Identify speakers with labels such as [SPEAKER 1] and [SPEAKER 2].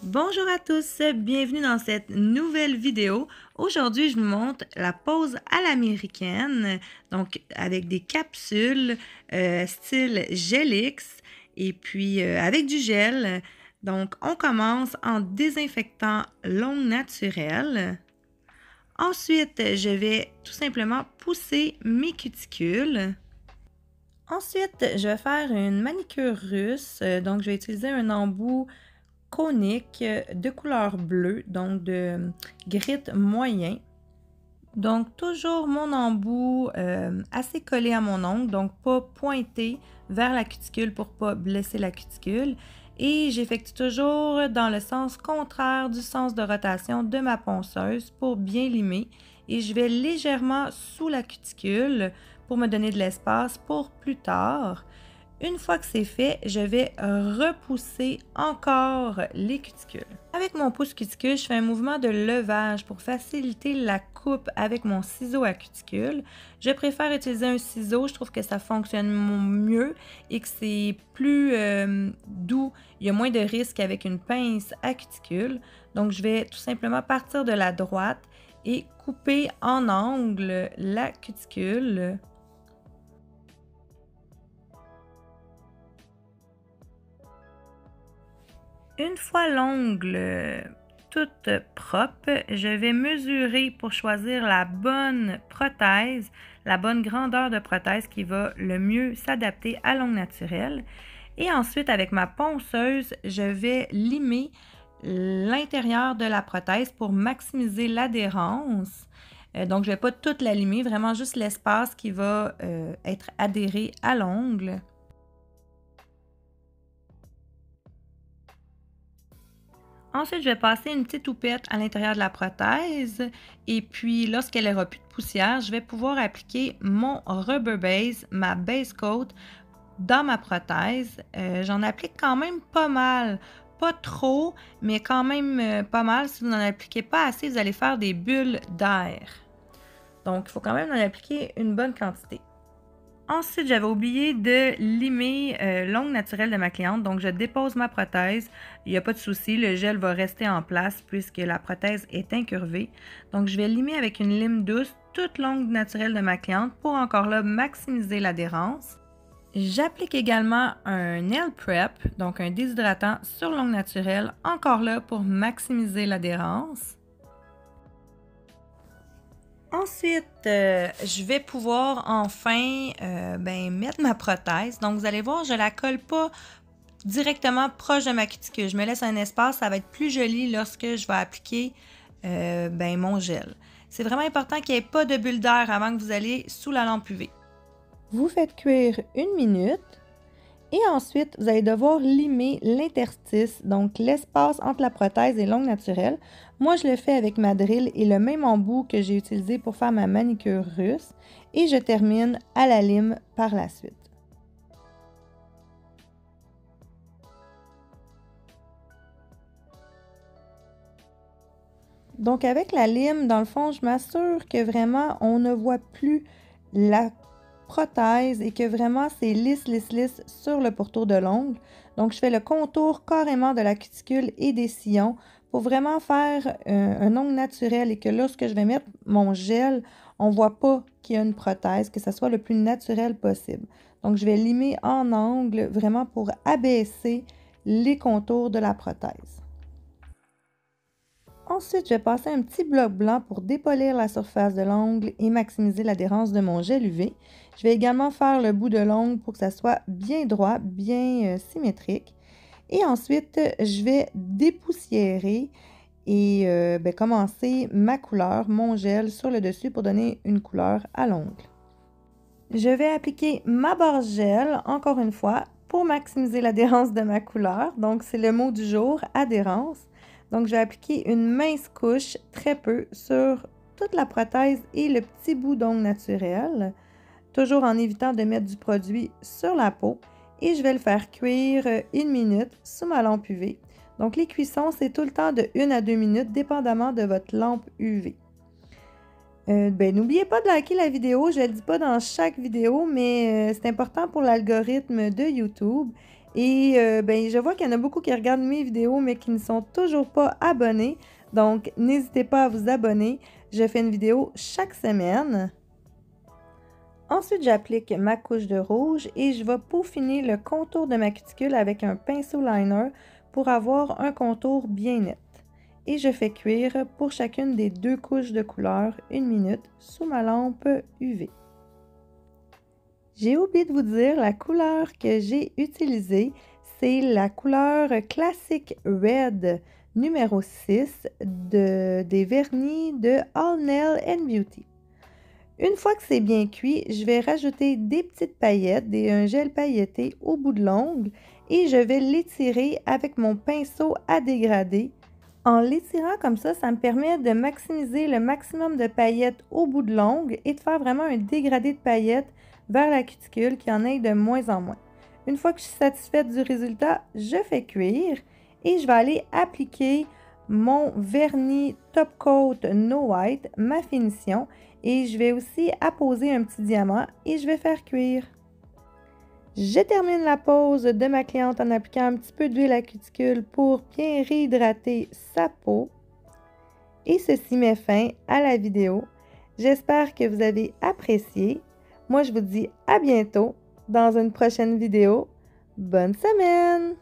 [SPEAKER 1] Bonjour à tous, bienvenue dans cette nouvelle vidéo. Aujourd'hui, je vous montre la pose à l'américaine, donc avec des capsules style Gelix et puis avec du gel. Donc, on commence en désinfectant l'ongle naturelle. Ensuite, je vais tout simplement pousser mes cuticules. Ensuite, je vais faire une manicure russe, donc je vais utiliser un embout conique de couleur bleue, donc de grit moyen. Donc toujours mon embout assez collé à mon ongle, donc pas pointé vers la cuticule pour pas blesser la cuticule. Et j'effectue toujours dans le sens contraire du sens de rotation de ma ponceuse pour bien limer. Et je vais légèrement sous la cuticule pour me donner de l'espace pour plus tard. Une fois que c'est fait, je vais repousser encore les cuticules. Avec mon pouce cuticule, je fais un mouvement de levage pour faciliter la coupe avec mon ciseau à cuticule. Je préfère utiliser un ciseau, je trouve que ça fonctionne mieux et que c'est plus doux. Il y a moins de risques avec une pince à cuticule. Donc, je vais tout simplement partir de la droite et couper en angle la cuticule. Une fois l'ongle toute propre, je vais mesurer pour choisir la bonne prothèse, la bonne grandeur de prothèse qui va le mieux s'adapter à l'ongle naturel. Et ensuite, avec ma ponceuse, je vais limer l'intérieur de la prothèse pour maximiser l'adhérence. Donc, je ne vais pas toute la limer, vraiment juste l'espace qui va être adhéré à l'ongle. Ensuite, je vais passer une petite houppette à l'intérieur de la prothèse et puis lorsqu'elle n'aura plus de poussière, je vais pouvoir appliquer mon rubber base, ma base coat dans ma prothèse. J'en applique quand même pas mal, pas trop, mais quand même pas mal. Si vous n'en appliquez pas assez, vous allez faire des bulles d'air. Donc, il faut quand même en appliquer une bonne quantité. Ensuite, j'avais oublié de limer l'ongle naturel de ma cliente, donc je dépose ma prothèse. Il n'y a pas de souci, le gel va rester en place puisque la prothèse est incurvée. Donc, je vais limer avec une lime douce toute l'ongle naturel de ma cliente pour encore là maximiser l'adhérence. J'applique également un nail prep, donc un déshydratant sur l'ongle naturel, encore là pour maximiser l'adhérence. Ensuite, je vais pouvoir enfin mettre ma prothèse. Donc, vous allez voir, je ne la colle pas directement proche de ma cuticule. Je me laisse un espace, ça va être plus joli lorsque je vais appliquer mon gel. C'est vraiment important qu'il n'y ait pas de bulle d'air avant que vous allez sous la lampe UV. Vous faites cuire 1 minute. Et ensuite, vous allez devoir limer l'interstice, donc l'espace entre la prothèse et l'ongle naturel. Moi, je le fais avec ma drill et le même embout que j'ai utilisé pour faire ma manicure russe. Et je termine à la lime par la suite. Donc, avec la lime, dans le fond, je m'assure que vraiment, on ne voit plus la prothèse et que vraiment, c'est lisse, lisse, lisse sur le pourtour de l'ongle. Donc, je fais le contour carrément de la cuticule et des sillons pour vraiment faire un ongle naturel et que lorsque je vais mettre mon gel, on ne voit pas qu'il y a une prothèse, que ça soit le plus naturel possible. Donc, je vais limer en angle vraiment pour abaisser les contours de la prothèse. Ensuite, je vais passer un petit bloc blanc pour dépolir la surface de l'ongle et maximiser l'adhérence de mon gel UV. Je vais également faire le bout de l'ongle pour que ça soit bien droit, bien symétrique. Et ensuite, je vais dépoussiérer et commencer ma couleur, mon gel sur le dessus pour donner une couleur à l'ongle. Je vais appliquer ma barre gel, encore une fois, pour maximiser l'adhérence de ma couleur. Donc, c'est le mot du jour, adhérence. Donc, je vais appliquer une mince couche, très peu, sur toute la prothèse et le petit bout d'ongle naturel, toujours en évitant de mettre du produit sur la peau. Et je vais le faire cuire 1 minute sous ma lampe UV. Donc, les cuissons, c'est tout le temps de 1 à 2 minutes, dépendamment de votre lampe UV. N'oubliez pas de liker la vidéo, je ne le dis pas dans chaque vidéo, mais c'est important pour l'algorithme de YouTube. Et ben, je vois qu'il y en a beaucoup qui regardent mes vidéos, mais qui ne sont toujours pas abonnés. Donc, n'hésitez pas à vous abonner. Je fais une vidéo chaque semaine. Ensuite, j'applique ma couche de rouge et je vais peaufiner le contour de ma cuticule avec un pinceau liner pour avoir un contour bien net. Et je fais cuire pour chacune des 2 couches de couleur 1 minute sous ma lampe UV. J'ai oublié de vous dire la couleur que j'ai utilisée, c'est la couleur Classic Red numéro 6 des vernis de All Nail and Beauty. Une fois que c'est bien cuit, je vais rajouter des petites paillettes, un gel pailleté au bout de l'ongle et je vais l'étirer avec mon pinceau à dégrader. En l'étirant comme ça me permet de maximiser le maximum de paillettes au bout de l'ongle et de faire vraiment un dégradé de paillettes vers la cuticule qui en ait de moins en moins. Une fois que je suis satisfaite du résultat, je fais cuire et je vais aller appliquer mon vernis Top Coat No White, ma finition, et je vais aussi apposer un petit diamant et je vais faire cuire. Je termine la pose de ma cliente en appliquant un petit peu d'huile à cuticule pour bien réhydrater sa peau. Et ceci met fin à la vidéo. J'espère que vous avez apprécié. Moi, je vous dis à bientôt dans une prochaine vidéo. Bonne semaine!